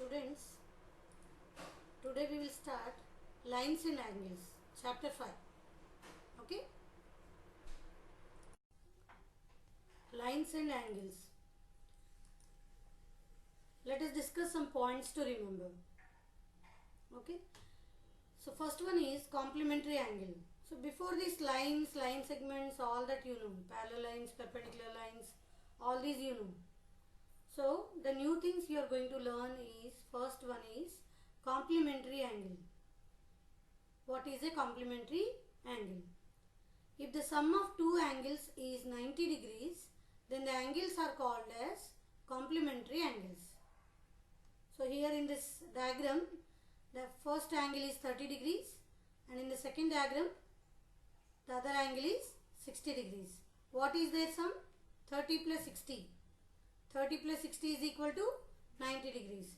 students, today we will start lines and angles, chapter 5. Okay, lines and angles. Let us discuss some points to remember. Okay, so first one is complementary angle. So before these lines, line segments, all that you know, parallel lines, perpendicular lines, all these you know. So the new things you are going to learn is, first one is complementary angle. What is a complementary angle? If the sum of two angles is 90 degrees, then the angles are called as complementary angles. So here in this diagram, the first angle is 30 degrees and in the second diagram, the other angle is 60 degrees. What is their sum? 30 plus 60. 30 plus 60 is equal to 90 degrees.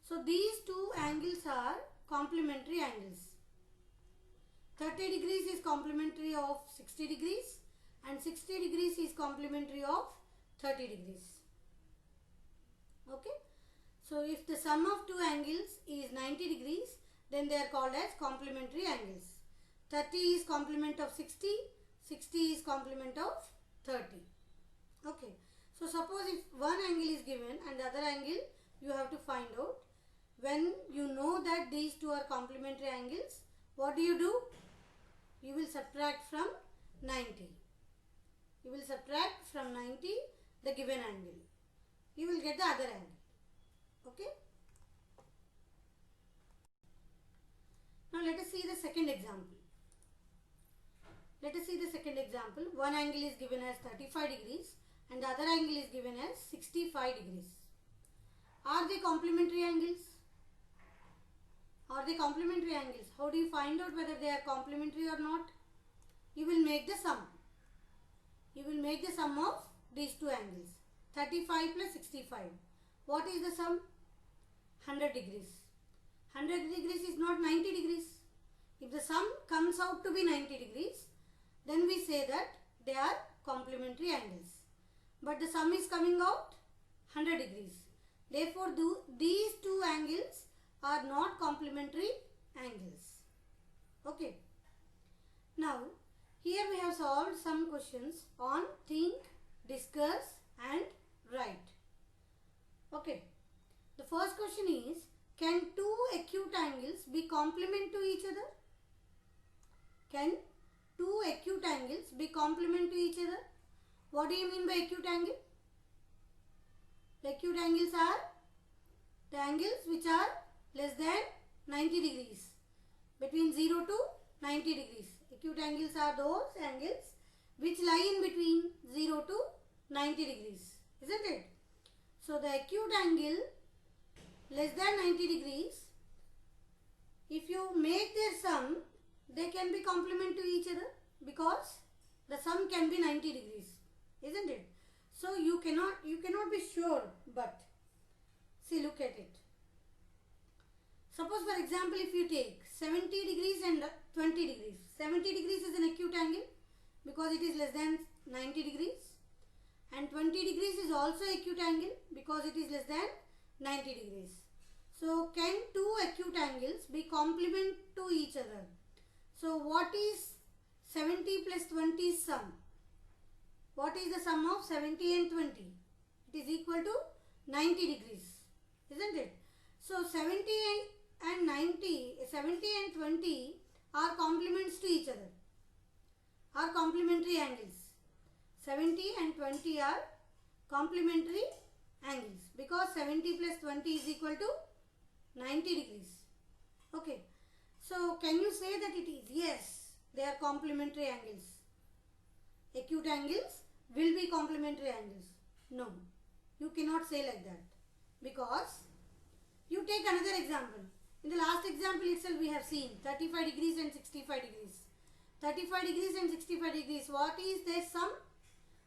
So these two angles are complementary angles. 30 degrees is complementary of 60 degrees and 60 degrees is complementary of 30 degrees. Okay. So if the sum of two angles is 90 degrees, then they are called as complementary angles. 30 is complement of 60, 60 is complement of 30. Okay. So suppose if one angle is given and the other angle you have to find out. When you know that these two are complementary angles, what do? You will subtract from 90. You will subtract from 90 the given angle. You will get the other angle. Okay. Now let us see the second example. Let us see the second example. One angle is given as 35 degrees and the other angle is given as 65 degrees. Are they complementary angles? Are they complementary angles? How do you find out whether they are complementary or not? You will make the sum. You will make the sum of these two angles. 35 plus 65. What is the sum? 100 degrees. 100 degrees is not 90 degrees. If the sum comes out to be 90 degrees, then we say that they are complementary angles. But the sum is coming out 100 degrees. Therefore, these two angles are not complementary angles. Okay. Now, here we have solved some questions on think, discuss and write. Okay. The first question is, can two acute angles be complement to each other? Can two acute angles be complement to each other? What do you mean by acute angle? The acute angles are the angles which are less than 90 degrees. Between 0 to 90 degrees. Acute angles are those angles which lie in between 0 to 90 degrees. Isn't it? So the acute angle less than 90 degrees, if you make their sum, they can be complement to each other because the sum can be 90 degrees. Isn't it? So you cannot be sure, but see, look at it. Suppose for example, if you take 70 degrees and 20 degrees. 70 degrees is an acute angle because it is less than 90 degrees. And 20 degrees is also acute angle because it is less than 90 degrees. So can two acute angles be complement to each other? So what is 70 plus 20 sum? What is the sum of 70 and 20? It is equal to 90 degrees. Isn't it? So 70 and 90, 70 and 20 are complements to each other. Are complementary angles. 70 and 20 are complementary angles because 70 plus 20 is equal to 90 degrees. Okay. So can you say that it is? Yes, they are complementary angles. Acute angles will be complementary angles. No, you cannot say like that because you take another example. In the last example itself we have seen 35 degrees and 65 degrees. 35 degrees and 65 degrees. What is their sum?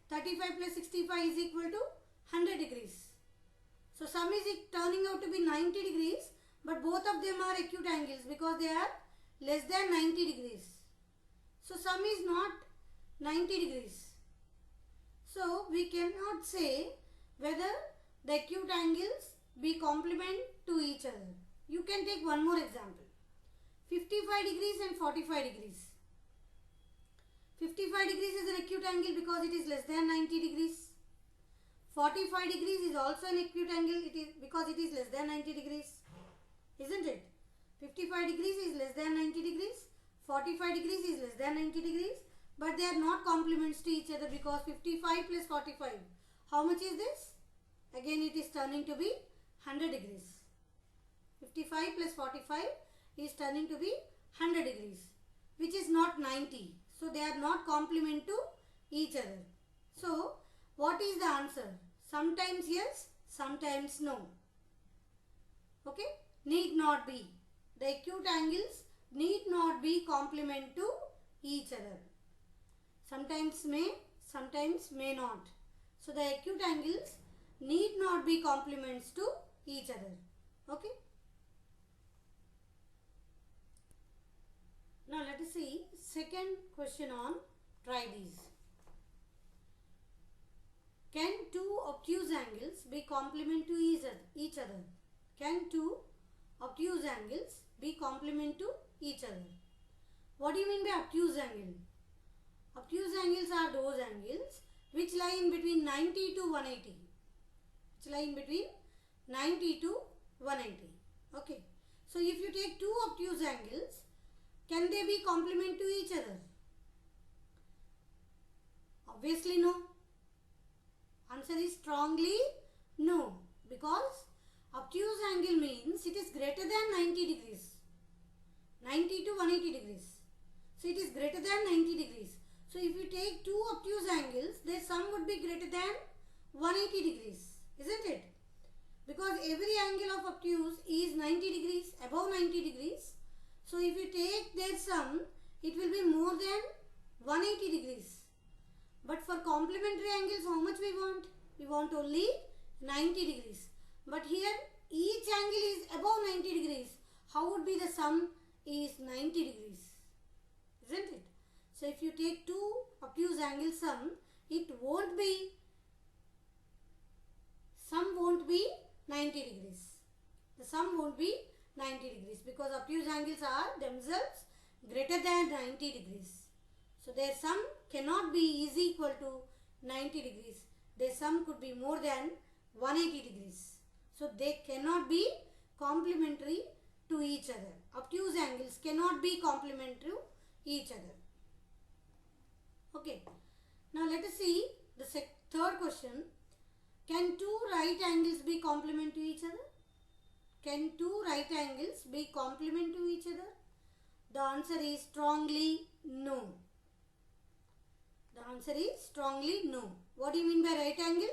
35 plus 65 is equal to 100 degrees. So sum is turning out to be 90 degrees, but both of them are acute angles because they are less than 90 degrees. So sum is not 90 degrees. So we cannot say whether the acute angles be complement to each other. You can take one more example. 55 degrees and 45 degrees. 55 degrees is an acute angle because it is less than 90 degrees. 45 degrees is also an acute angle because it is less than 90 degrees. Isn't it? 55 degrees is less than 90 degrees. 45 degrees is less than 90 degrees. But they are not complements to each other because 55 plus 45. How much is this? Again it is turning to be 100 degrees. 55 plus 45 is turning to be 100 degrees, which is not 90. So they are not complement to each other. So what is the answer? Sometimes yes, sometimes no. Okay? Need not be. The acute angles need not be complement to each other. Sometimes may not. So the acute angles need not be complements to each other. Okay? Now let us see second question on try these. Can two obtuse angles be complement to each other? Can two obtuse angles be complement to each other? What do you mean by obtuse angle? Obtuse angles are those angles which lie in between 90 to 180. Which lie in between 90 to 180. Okay. So if you take two obtuse angles, can they be complement to each other? Obviously no. Answer is strongly no, because obtuse angle means it is greater than 90 degrees. 90 to 180 degrees. So it is greater than 90 degrees. So if you take two obtuse angles, their sum would be greater than 180 degrees. Isn't it? Because every angle of obtuse is 90 degrees, above 90 degrees. So if you take their sum, it will be more than 180 degrees. But for complementary angles, how much we want? We want only 90 degrees. But here, each angle is above 90 degrees. How would be the sum is 90 degrees? Isn't it? So if you take two obtuse angle sum, sum won't be 90 degrees. The sum won't be 90 degrees because obtuse angles are themselves greater than 90 degrees. So their sum cannot be is equal to 90 degrees. Their sum could be more than 180 degrees. So they cannot be complementary to each other. Obtuse angles cannot be complementary to each other. Okay. Now let us see the third question. Can two right angles be complement to each other? Can two right angles be complement to each other? The answer is strongly no. The answer is strongly no. What do you mean by right angle?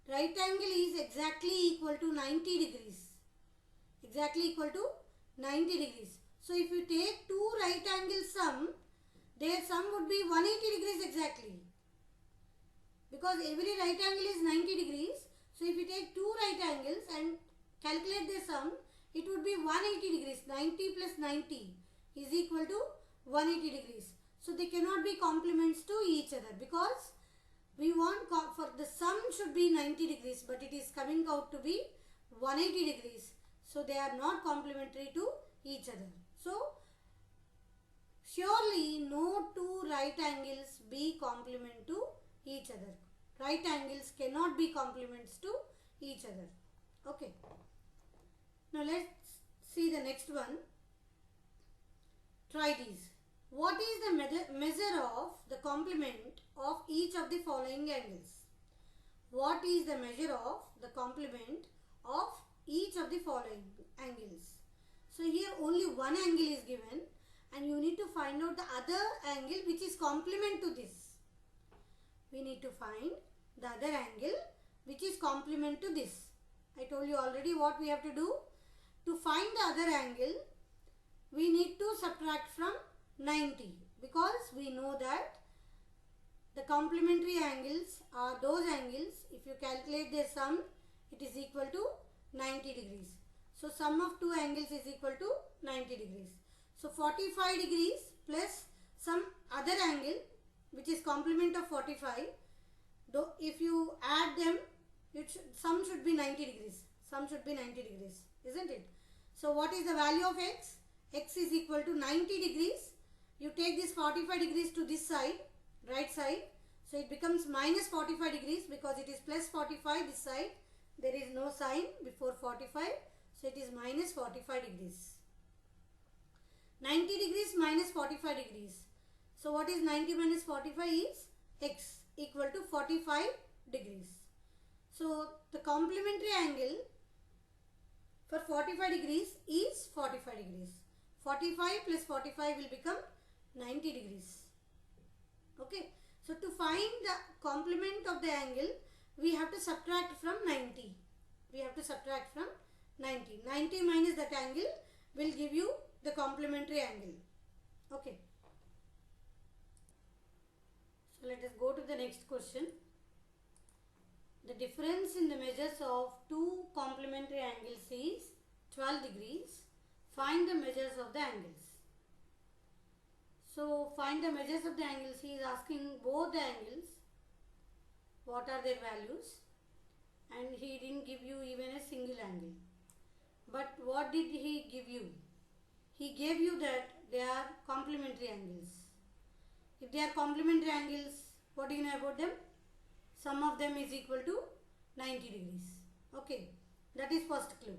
Right angle is exactly equal to 90 degrees. Exactly equal to 90 degrees. So if you take two right angle sum, their sum would be 180 degrees exactly. Because every right angle is 90 degrees. So if you take two right angles and calculate their sum, it would be 180 degrees. 90 plus 90 is equal to 180 degrees. So they cannot be complements to each other because we want for the sum should be 90 degrees, but it is coming out to be 180 degrees. So they are not complementary to each other. So surely no two right angles be complement to each other. Right angles cannot be complements to each other. Okay. Now let's see the next one. Try these. What is the measure of the complement of each of the following angles? What is the measure of the complement of each of the following angles? So here only one angle is given and you need to find out the other angle which is complement to this. We need to find the other angle which is complement to this. I told you already what we have to do. To find the other angle, we need to subtract from 90 because we know that the complementary angles are those angles, if you calculate their sum, it is equal to 90 degrees. So sum of two angles is equal to 90 degrees. So 45 degrees plus some other angle which is complement of 45. Though if you add them, sum should be 90 degrees. Sum should be 90 degrees, isn't it? So what is the value of x? X is equal to 90 degrees. You take this 45 degrees to this side, right side. So it becomes minus 45 degrees because it is plus 45 this side. There is no sign before 45. So it is minus 45 degrees. 90 degrees minus 45 degrees. So what is 90 minus 45 is x equal to 45 degrees. So the complementary angle for 45 degrees is 45 degrees. 45 plus 45 will become 90 degrees. Okay. So to find the complement of the angle, we have to subtract from 90. We have to subtract from 90. 90 minus that angle will give you the complementary angle. Okay. So let us go to the next question. The difference in the measures of two complementary angles is 12 degrees. Find the measures of the angles. So find the measures of the angles. He is asking both the angles. What are their values? And he didn't give you even a single angle. But what did he give you? He gave you that they are complementary angles. If they are complementary angles, what do you know about them? Sum of them is equal to 90 degrees. Okay, that is first clue.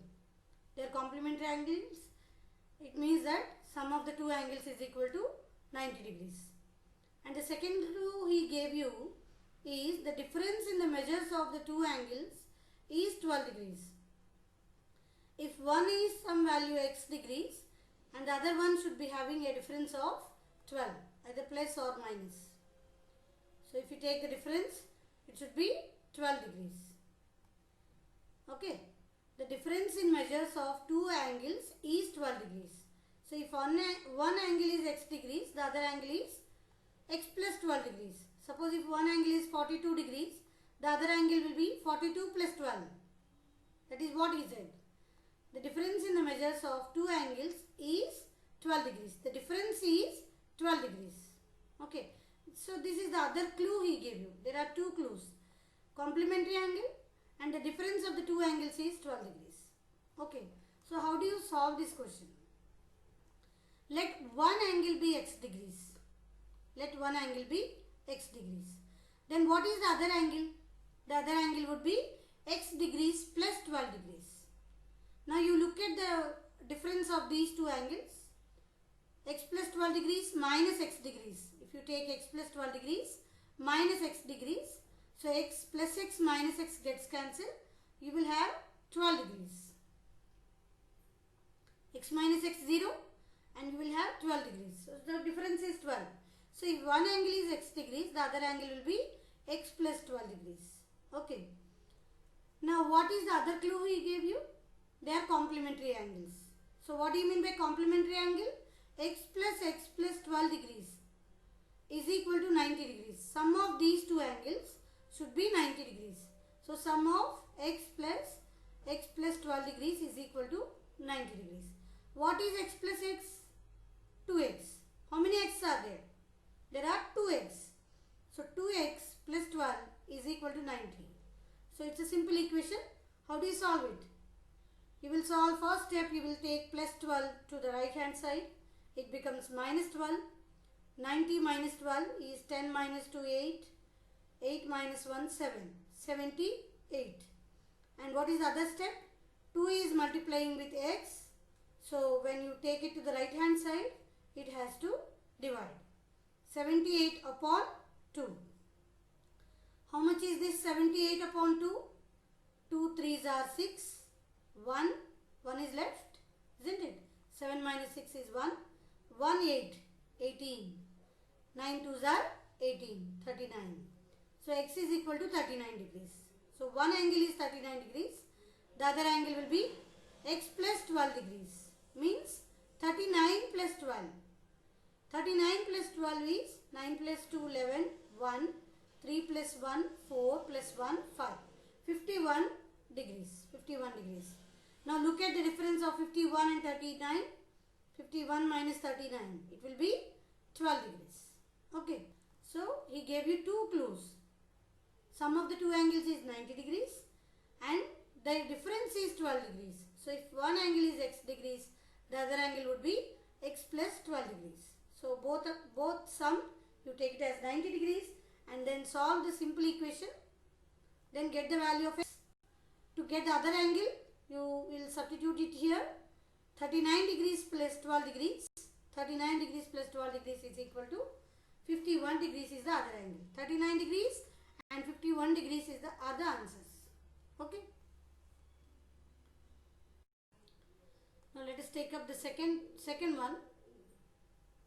They are complementary angles. It means that sum of the two angles is equal to 90 degrees. And the second clue he gave you is the difference in the measures of the two angles is 12 degrees. If one is some value x degrees and the other one should be having a difference of 12, either plus or minus. So if you take the difference, it should be 12 degrees. Okay. The difference in measures of two angles is 12 degrees. So if one angle is x degrees, the other angle is x plus 12 degrees. Suppose if one angle is 42 degrees, the other angle will be 42 plus 12. That is what he said. The difference in the measures of two angles is 12 degrees. The difference is 12 degrees. Okay. So this is the other clue he gave you. There are two clues. Complementary angle and the difference of the two angles is 12 degrees. Okay. So how do you solve this question? Let one angle be x degrees. Let one angle be x degrees. Then what is the other angle? The other angle would be x degrees plus 12 degrees. Now you look at the difference of these two angles. X plus 12 degrees minus x degrees. If you take x plus 12 degrees minus x degrees, so x plus x minus x gets cancelled. You will have 12 degrees. X minus x 0 and you will have 12 degrees. So the difference is 12. So if one angle is x degrees, the other angle will be x plus 12 degrees. Okay. Now what is the other clue he gave you? They are complementary angles. So what do you mean by complementary angle? X plus 12 degrees is equal to 90 degrees. Sum of these two angles should be 90 degrees. So sum of x plus 12 degrees is equal to 90 degrees. What is x plus x? 2x. How many x are there? There are 2x. So 2x plus 12 is equal to 90. So it's a simple equation. How do you solve it? You will solve first step, you will take plus 12 to the right hand side. It becomes minus 12. 90 minus 12 is 10 minus 2, 8. 8 minus 1, 7. 78. And what is the other step? 2 is multiplying with x. So when you take it to the right hand side, it has to divide. 78 upon 2. How much is this 78 upon 2? 2 3s are 6. 1 is left, isn't it? 7 minus 6 is 1. 1 8, 18. 9 2s are 18, 39. So x is equal to 39 degrees. So one angle is 39 degrees. The other angle will be x plus 12 degrees. Means 39 plus 12. 39 plus 12 is 9 plus 2, 11, 1, 3 plus 1, 4 plus 1, 5. 51 degrees. 51 degrees. Now look at the difference of 51 and 39. 51 minus 39. It will be 12 degrees. Okay. So he gave you two clues. Sum of the two angles is 90 degrees and the difference is 12 degrees. So if one angle is x degrees, the other angle would be x plus 12 degrees. So both sum, you take it as 90 degrees and then solve the simple equation, then get the value of x. To get the other angle, you will substitute it here. 39 degrees plus 12 degrees. 39 degrees plus 12 degrees is equal to 51 degrees is the other angle. 39 degrees and 51 degrees is the other answers. Okay. Now let us take up the second one.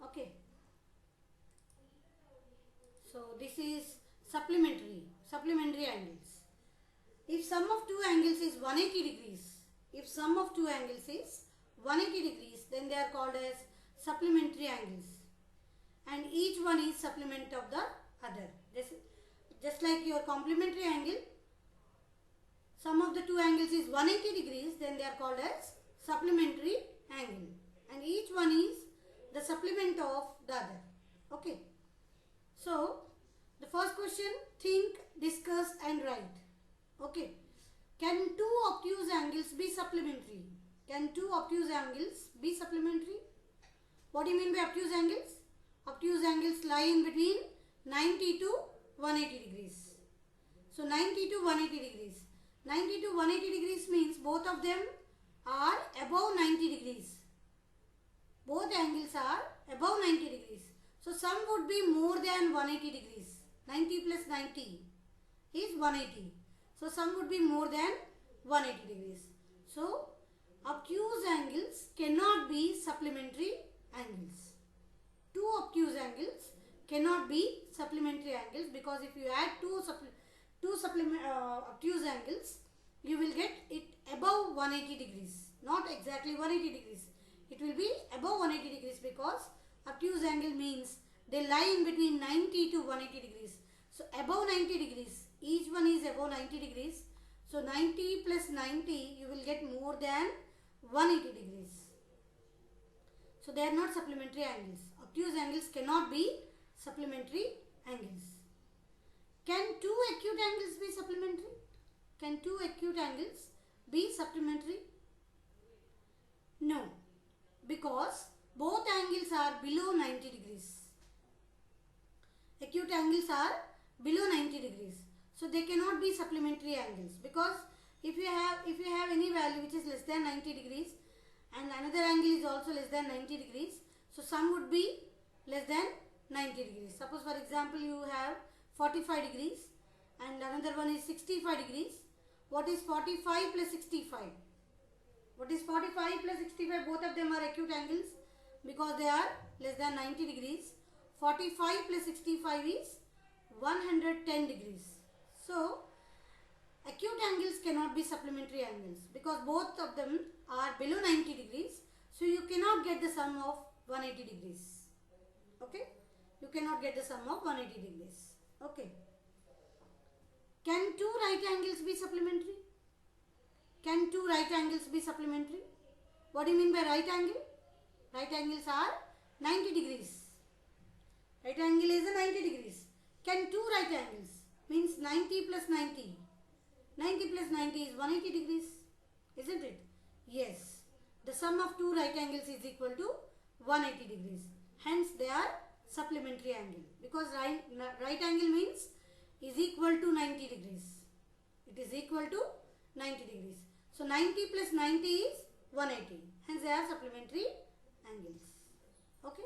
Okay. So this is supplementary angles. If sum of two angles is 180 degrees, then they are called as supplementary angles, and each one is supplement of the other. Just like your complementary angle, sum of the two angles is 180 degrees, then they are called as supplementary angle, and each one is the supplement of the other. Okay. So the first question, think, discuss and write. Okay. Can two obtuse angles be supplementary? Can two obtuse angles be supplementary? What do you mean by obtuse angles? Obtuse angles lie in between 90 to 180 degrees. So 90 to 180 degrees. 90 to 180 degrees means both of them are above 90 degrees. Both angles are above 90 degrees. So sum would be more than 180 degrees. 90 plus 90 is 180. So sum would be more than 180 degrees. So obtuse angles cannot be supplementary angles. Two obtuse angles cannot be supplementary angles, because if you add two obtuse angles, you will get it above 180 degrees. Not exactly 180 degrees. It will be above 180 degrees, because obtuse angle means they lie in between 90 to 180 degrees. So above 90 degrees, each one is above 90 degrees. So 90 plus 90, you will get more than 180 degrees. So they are not supplementary angles. Obtuse angles cannot be supplementary angles. Can two acute angles be supplementary? Can two acute angles be supplementary? No, because both angles are below 90 degrees. Acute angles are below 90 degrees. So they cannot be supplementary angles, because if you have any value which is less than 90 degrees and another angle is also less than 90 degrees, so sum would be less than 90 degrees. Suppose for example you have 45 degrees and another one is 65 degrees. What is 45 plus 65? What is 45 plus 65? Both of them are acute angles because they are less than 90 degrees. 45 plus 65 is 110 degrees. So acute angles cannot be supplementary angles because both of them are below 90 degrees. So you cannot get the sum of 180 degrees. Okay? You cannot get the sum of 180 degrees. Okay. Can two right angles be supplementary? Can two right angles be supplementary? What do you mean by right angle? Right angles are 90 degrees. Right angle is a 90 degrees. Can two right angles? Means 90 plus 90. 90 plus 90 is 180 degrees. Isn't it? Yes. The sum of two right angles is equal to 180 degrees. Hence they are supplementary angle. Because right angle means is equal to 90 degrees. It is equal to 90 degrees. So 90 plus 90 is 180. Hence they are supplementary angles. Okay.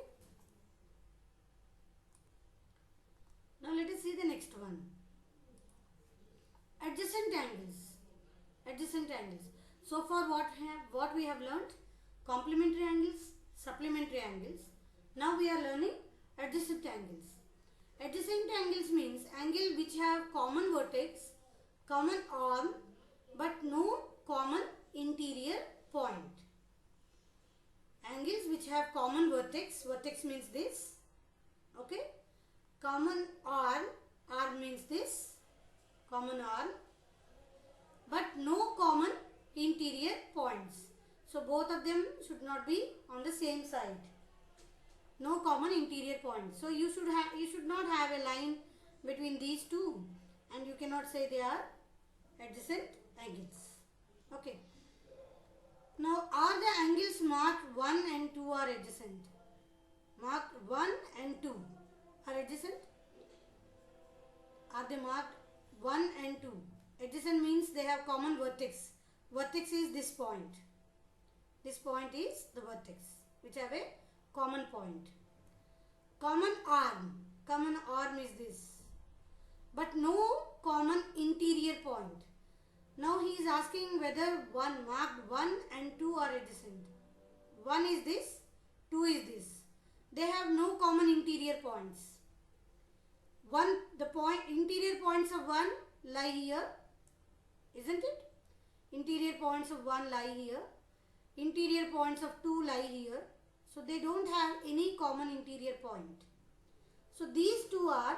Now let us see the next one. Adjacent angles. Adjacent angles. So far what we have learnt? Complementary angles, supplementary angles. Now we are learning adjacent angles. Adjacent angles means angle which have common vertex, common arm, but no common interior point. Angles which have common vertex, vertex means this, okay, common arm, arm means this, common arm, but no common interior points. So both of them should not be on the same side. No common interior points. So you should not have a line between these two, and you cannot say they are adjacent angles. Okay. Now are the angles marked 1 and 2 are adjacent? Marked 1 and 2 are adjacent? Are they marked 1 and 2? Adjacent means they have common vertex. Vertex is this point. This point is the vertex, which have a common point. Common arm. Common arm is this. But no common interior point. Now he is asking whether one marked 1 and 2 are adjacent. 1 is this, 2 is this. They have no common interior points. Interior points of 1 lie here, isn't it? Interior points of 1 lie here. Interior points of 2 lie here. So they don't have any common interior point. So these two are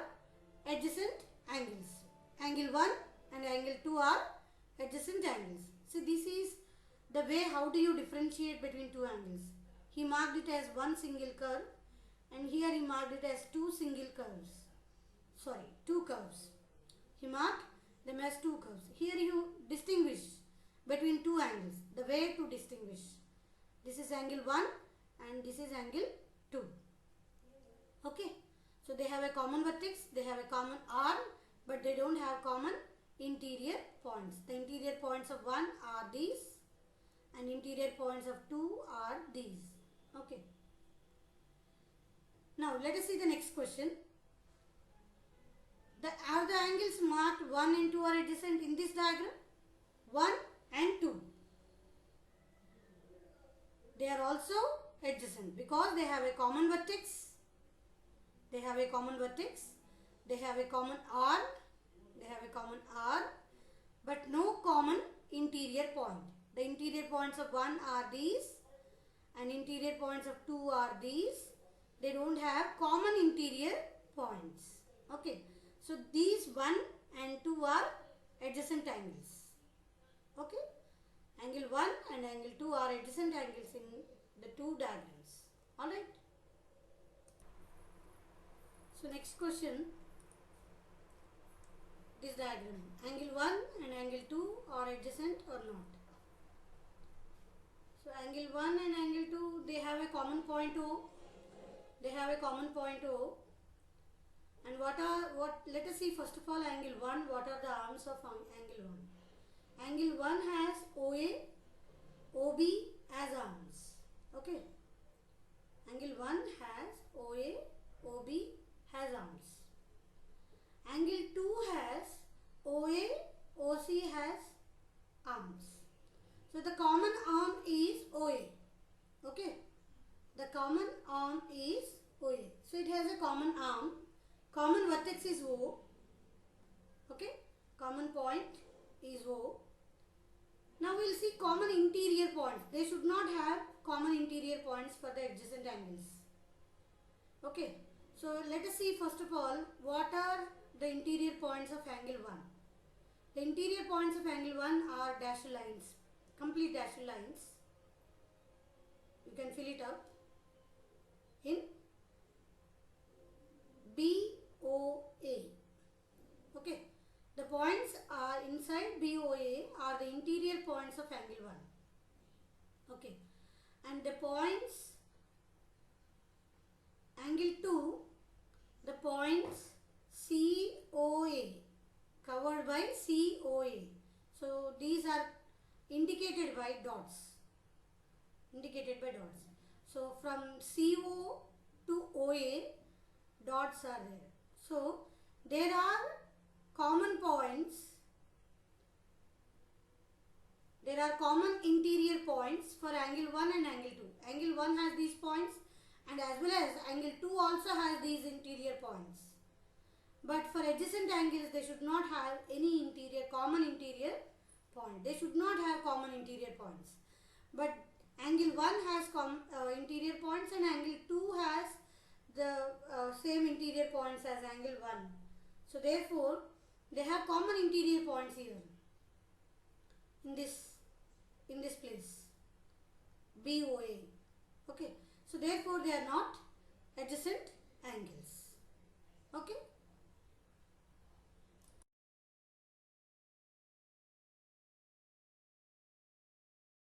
adjacent angles. Angle 1 and angle 2 are adjacent angles. So this is the way how do you differentiate between two angles. He marked it as one single curve and here he marked it as two curves. He marked them as two curves. Here you distinguish between two angles. The way to distinguish. This is angle 1 and this is angle 2. Okay. So they have a common vertex, they have a common arm, but they don't have common interior points. The interior points of 1 are these and interior points of 2 are these. Okay. Now let us see the next question. Are the angles marked 1 and 2 are adjacent in this diagram? 1 and 2. They are also adjacent because they have a common vertex. They have a common vertex. They have a common arm. But no common interior point. The interior points of 1 are these and interior points of 2 are these. They don't have common interior points. Okay. So these 1 and 2 are adjacent angles. Okay. Angle 1 and angle 2 are adjacent angles in the two diagrams. Alright. So next question. This diagram. Angle 1 and angle 2 are adjacent or not? So angle 1 and angle 2, they have a common point O. And let us see first of all angle 1. What are the arms of angle 1? Angle 1 has OA, OB as arms. Okay. Angle 1 has OA, OB has arms. Angle 2 has OA, OC has arms. So the common arm is OA. Okay. The common arm is OA. So it has a common arm. Common vertex is O. Okay. Common point is O. Now we will see common interior points. They should not have common interior points for the adjacent angles. Okay. So let us see first of all what are the interior points of angle 1. The interior points of angle 1 are dashed lines, complete dashed lines. You can fill it up in BOA. Okay. The points are inside BOA are the interior points of angle 1. Okay. And the points angle 2, the points COA, covered by COA. So these are indicated by dots. So from CO to OA, dots are there. So there are common points. There are common interior points for angle 1 and angle 2. Angle 1 has these points and as well as angle 2 also has these interior points. But for adjacent angles, they should not have any common interior point. They should not have common interior points. But angle 1 has interior points and angle 2 has the same interior points as angle 1. So therefore, they have common interior points here in this place, BOA. Okay. So therefore, they are not adjacent angles. Okay.